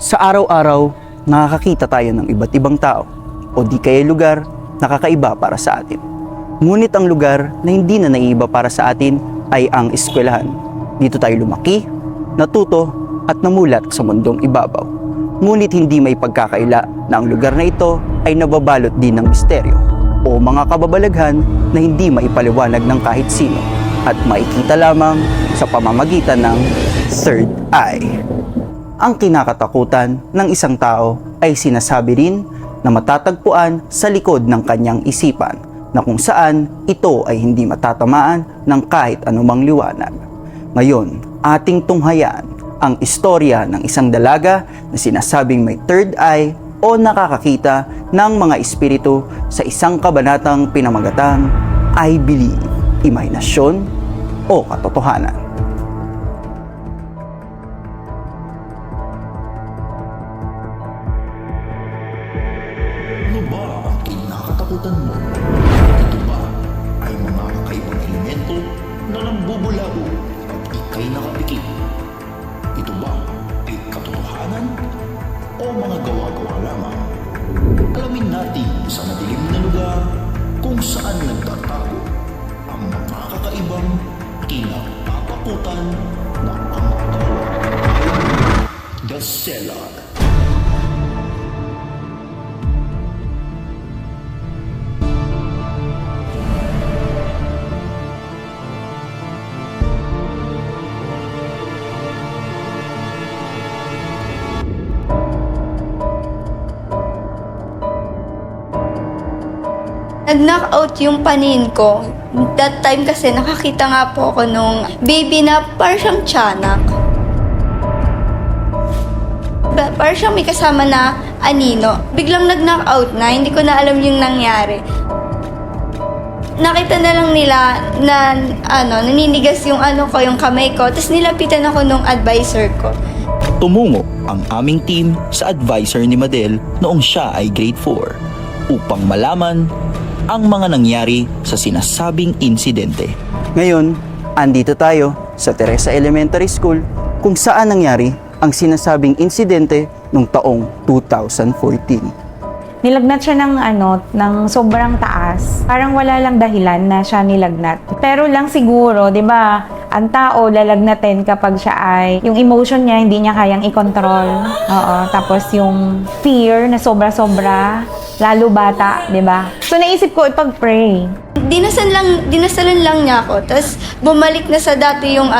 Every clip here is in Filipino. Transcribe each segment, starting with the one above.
Sa araw-araw, nakakakita tayo ng iba't ibang tao o di kaya lugar na kakaiba para sa atin. Ngunit ang lugar na hindi na naiiba para sa atin ay ang eskwelahan. Dito tayo lumaki, natuto at namulat sa mundong ibabaw. Ngunit hindi may pagkakaila na ang lugar na ito ay nababalot din ng misteryo o mga kababalaghan na hindi maipaliwanag ng kahit sino at makikita lamang sa pamamagitan ng third eye. Ang kinakatakutan ng isang tao ay sinasabi rin na matatagpuan sa likod ng kanyang isipan na kung saan ito ay hindi matatamaan ng kahit anumang liwanag. Ngayon, ating tunghayaan ang istorya ng isang dalaga na sinasabing may third eye o nakakakita ng mga espiritu sa isang kabanatang pinamagatang I Believe, imahinasyon o katotohanan. Ano ba ang kinakatakutan mo? Ito ba ay mga kakaibang elemento na nambubulabo pag ika'y nakapikit? Ito ba ay katotohanan o mga gawa-gawa lamang? Alamin natin sa madilim na lugar kung saan nagtatago ang mga kakaibang kinakatakutan na ang tawag ay The Cellar. Nag-knockout yung panin ko. That time kasi nakakita nga po ako nung baby na parang siyang tiyanak. Parang siyang may kasama na anino. Biglang nag-knockout na, hindi ko na alam yung nangyari. Nakita na lang nila na naninigas yung yung kamay ko. Tapos nilapitan ako nung advisor ko. Tumungo ang aming team sa advisor ni Madel noong siya ay grade 4 upang malaman ang mga nangyari sa sinasabing insidente. Ngayon, andito tayo sa Teresa Elementary School kung saan nangyari ang sinasabing insidente noong taong 2014. Nilagnat siya ng sobrang taas. Parang wala lang dahilan na siya nilagnat. Pero lang siguro, 'di ba? Ang tao lalagnatin kapag siya ay yung emotion niya hindi niya kayang i-control. Oo, tapos yung fear na sobra-sobra, lalo bata, 'di ba? So naisip ko ipag-pray. Dinasalan lang niya ako. Tapos bumalik na sa dati yung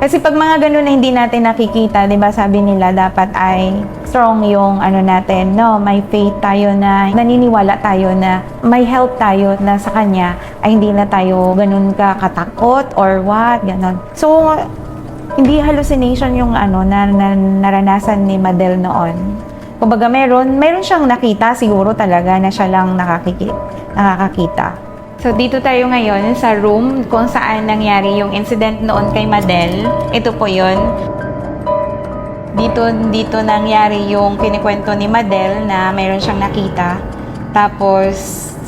Kasi pag mga ganun na hindi natin nakikita, 'di ba? Sabi nila dapat ay strong yung natin, no? May faith tayo na naniniwala tayo na may help tayo na sa kanya ay hindi na tayo ganun ka katakot or what, ganun. So hindi hallucination yung na naranasan ni Madel noon. Kumbaga meron siyang nakita siguro talaga na siya lang nakakakita. So dito tayo ngayon sa room kung saan nangyari yung incident noon kay Madel. Ito po 'yon. Dito nangyari yung kinikwento ni Madel na mayroon siyang nakita. Tapos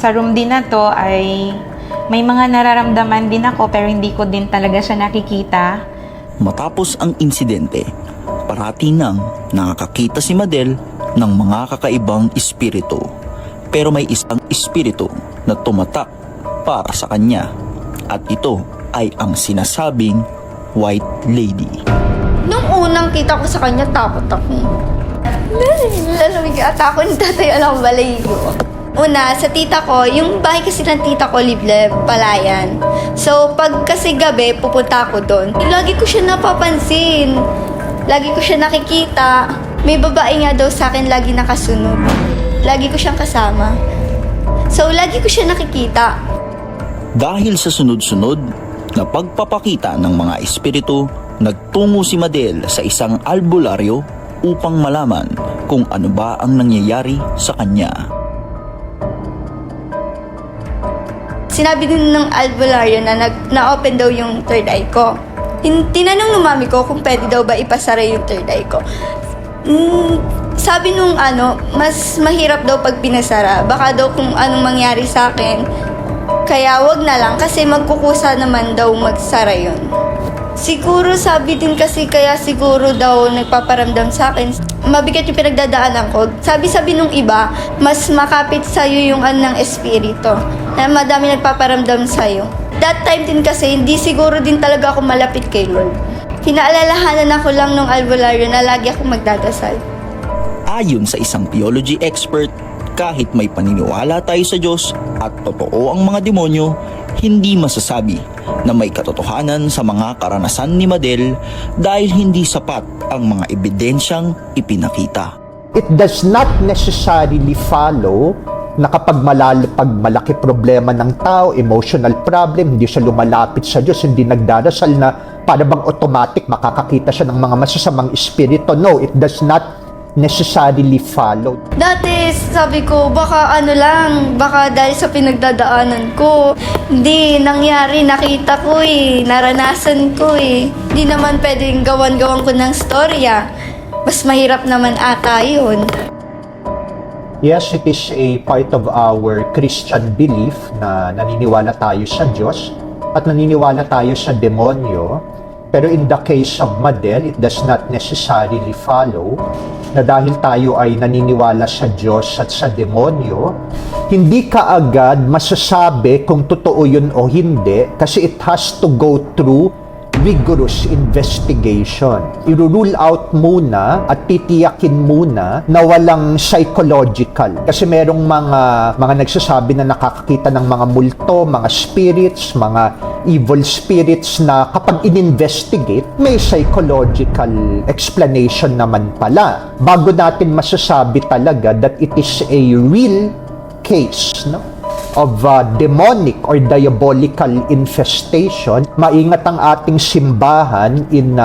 sa room din na to ay may mga nararamdaman din ako pero hindi ko din talaga siya nakikita. Matapos ang insidente, parati nang nakakakita si Madel ng mga kakaibang espiritu. Pero may isang espiritu na tumatak para sa kanya at ito ay ang sinasabing White Lady. nung unang kita ko sa kanya, takot ako. Lalamig ata ako, tatayo lang ang balahibo. Una, sa tita ko, yung bahay kasi ng tita ko, Libleb, Palayan. So, pag kasi gabi, pupunta ako doon. Lagi ko siya napapansin. Lagi ko siya nakikita. May babae nga daw sa akin lagi nakasunod. Lagi ko siyang kasama. So, lagi ko siya nakikita. Dahil sa sunod-sunod na pagpapakita ng mga espiritu, nagtungo si Madel sa isang albularyo upang malaman kung ano ba ang nangyayari sa kanya. Sinabi din ng albularyo na na-open daw yung third eye ko. Tinanong ng mami ko kung pwede daw ba ipasara yung third eye ko. Sabi nung mas mahirap daw pag pinasara. Baka daw kung anong mangyari sa akin. Kaya wag na lang kasi magkukusa naman daw magsara yun. Siguro sabi din kasi kaya siguro daw nagpaparamdam sa akin. Mabigat yung pinagdadaanan ko. Sabi nung iba, mas makapit sa'yo yung ng espiritu. Na madami nagpaparamdam sa'yo. That time din kasi, hindi siguro din talaga ako malapit kay Lord. Hinaalalahanan ako lang nung albularyo na lagi akong magdadasal. Ayon sa isang theology expert, kahit may paniniwala tayo sa Diyos at totoo ang mga demonyo, hindi masasabi na may katotohanan sa mga karanasan ni Madel dahil hindi sapat ang mga ebidensyang ipinakita. It does not necessarily follow na kapag malaki problema ng tao, emotional problem, hindi siya lumalapit sa Diyos, hindi nagdarasal na para bang automatic makakakita siya ng mga masasamang espiritu. No, it does not necessarily follow. Dati sabi ko, baka baka dahil sa pinagdadaanan ko, hindi nangyari, nakita ko naranasan ko Hindi naman pwedeng gawan-gawan ko ng storya. Mas mahirap naman ata yun. Yes, it is a part of our Christian belief na naniniwala tayo sa Diyos at naniniwala tayo sa demonyo. Pero in the case of Madel, it does not necessarily follow na dahil tayo ay naniniwala sa Diyos at sa demonyo, hindi kaagad masasabi kung totoo yun o hindi kasi it has to go through rigorous investigation. I-rule out muna at titiyakin muna na walang psychological. Kasi merong mga nagsasabi na nakakakita ng mga multo, mga spirits, mga evil spirits na kapag in-investigate, may psychological explanation naman pala. Bago natin masasabi talaga that it is a real case, no? Of demonic or diabolical infestation, maingat ang ating simbahan in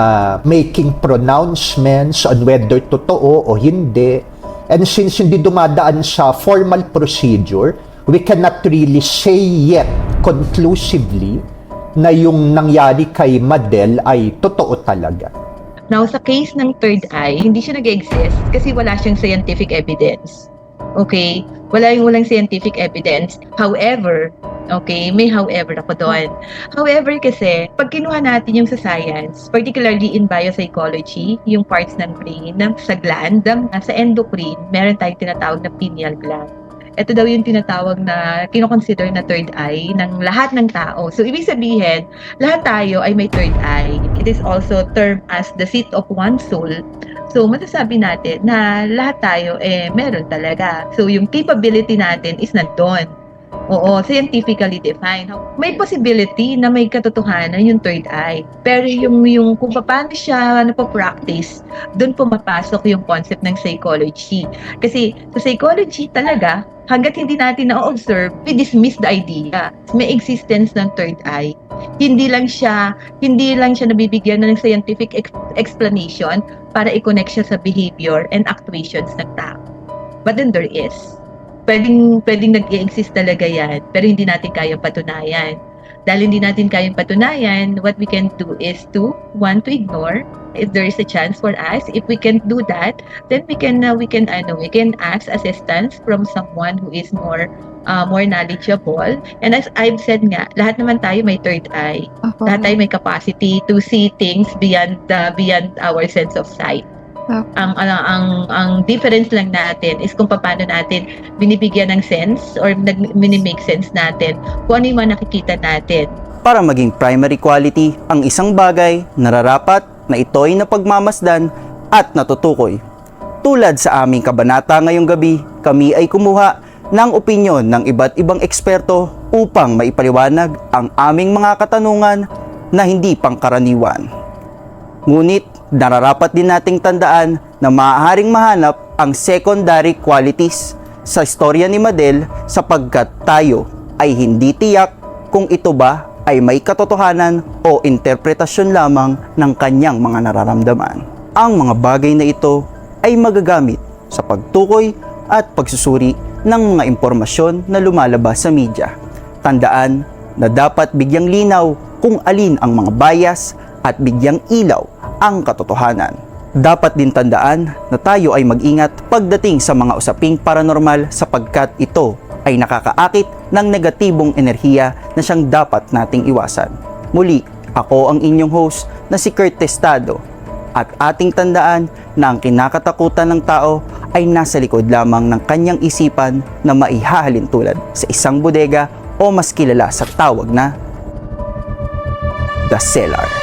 making pronouncements on whether totoo o hindi. And since hindi dumadaan sa formal procedure, we cannot really say yet conclusively na yung nangyari kay Madel ay totoo talaga. Now, sa case ng third eye, hindi siya nag-exist kasi wala siyang scientific evidence. Okay? Walang scientific evidence. However, okay, may however ako doon. However kasi, pag kinuha natin yung sa science, particularly in biopsychology, yung parts ng brain, sa gland, sa endocrine, meron tayong tinatawag na pineal gland. Ito daw yung tinatawag na kinoconsider na third eye ng lahat ng tao. So, ibig sabihin, lahat tayo ay may third eye. It is also termed as the seat of one's soul. So, masasabi natin na lahat tayo meron talaga. So, yung capability natin is nandun. Oo, scientifically defined. May possibility na may katotohanan yung third eye. Pero yung kung paano siya napapractice, doon pumapasok yung concept ng psychology. Kasi sa psychology talaga, hanggat hindi natin na-observe, we dismiss the idea. May existence ng third eye. Hindi lang siya nabibigyan ng scientific explanation para i-connect siya sa behavior and actuations ng tao. But then there is. Pwedeng nag-i-exist talaga yan, pero hindi natin kayang patunayan. Dahil hindi natin kayang patunayan, what we can do is to ignore. If there is a chance for us, if we can do that, then we can ask assistance from someone who is more knowledgeable. And as I've said nga, lahat naman tayo may third eye. Okay. Lahat tayo may capacity to see things beyond our sense of sight. Okay. Ang difference lang natin is kung paano natin binibigyan ng sense or minimake sense natin kung ano yung mga nakikita natin. Para maging primary quality ang isang bagay, nararapat na ito'y napagmamasdan at natutukoy. Tulad sa aming kabanata ngayong gabi, kami ay kumuha ng opinyon ng iba't ibang eksperto upang maipaliwanag ang aming mga katanungan na hindi pangkaraniwan. Ngunit nararapat din nating tandaan na maaaring mahanap ang secondary qualities sa istorya ni Madel sapagkat tayo ay hindi tiyak kung ito ba ay may katotohanan o interpretasyon lamang ng kanyang mga nararamdaman. Ang mga bagay na ito ay magagamit sa pagtukoy at pagsusuri ng mga impormasyon na lumalabas sa media. Tandaan na dapat bigyang linaw kung alin ang mga bias at bigyang ilaw ang katotohanan. Dapat din tandaan na tayo ay mag-ingat pagdating sa mga usaping paranormal sapagkat ito ay nakakaakit ng negatibong enerhiya na siyang dapat nating iwasan. Muli, Ako ang inyong host na si Kurt Testado at ating tandaan na ang kinakatakutan ng tao ay nasa likod lamang ng kanyang isipan na maihahalin tulad sa isang bodega o mas kilala sa tawag na The Cellar.